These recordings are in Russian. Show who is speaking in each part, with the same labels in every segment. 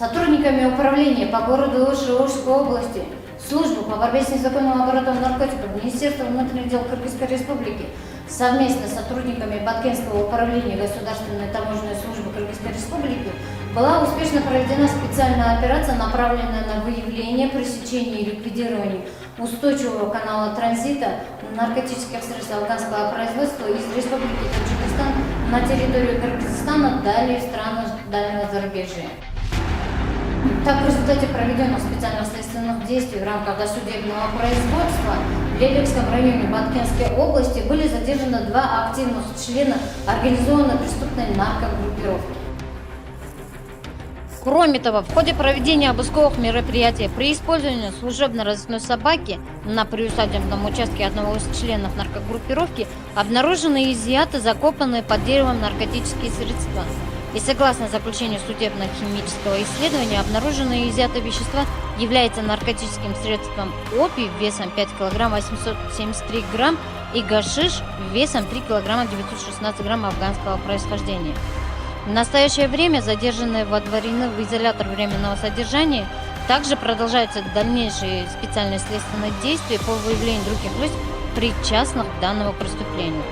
Speaker 1: Сотрудниками управления по городу Ошской области, службы по борьбе с незаконным оборотом наркотиков, Министерства внутренних дел Кыргызской Республики совместно с сотрудниками Баткенского управления Государственной таможенной службы Кыргызской Республики была успешно проведена специальная операция, направленная на выявление, пресечение и ликвидирование устойчивого канала транзита наркотических средств афганского производства из Республики Таджикистан на территорию Кыргызстана, далее в страны дальнего зарубежья. Так, в результате проведенных специальных следственных действий в рамках досудебного производства в Леликском районе Баткенской области были задержаны 2 активных члена организованной преступной наркогруппировки. Кроме того, в ходе проведения обысковых мероприятий при использовании служебно-розыскной собаки на приусадебном участке одного из членов наркогруппировки обнаружены и изъяты закопанные под деревом наркотические средства. И согласно заключению судебно-химического исследования, обнаруженные и изъятые вещества являются наркотическим средством опий весом 5 кг 873 грамм и гашиш весом 3 кг 916 грамм афганского происхождения. В настоящее время задержанные водворены в изолятор временного содержания. Также продолжаются дальнейшие специальные следственные действия по выявлению других лиц, причастных к данному преступлению.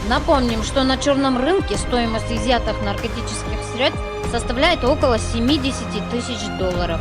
Speaker 1: Напомним, что на черном рынке стоимость изъятых наркотических средств составляет около $70 000.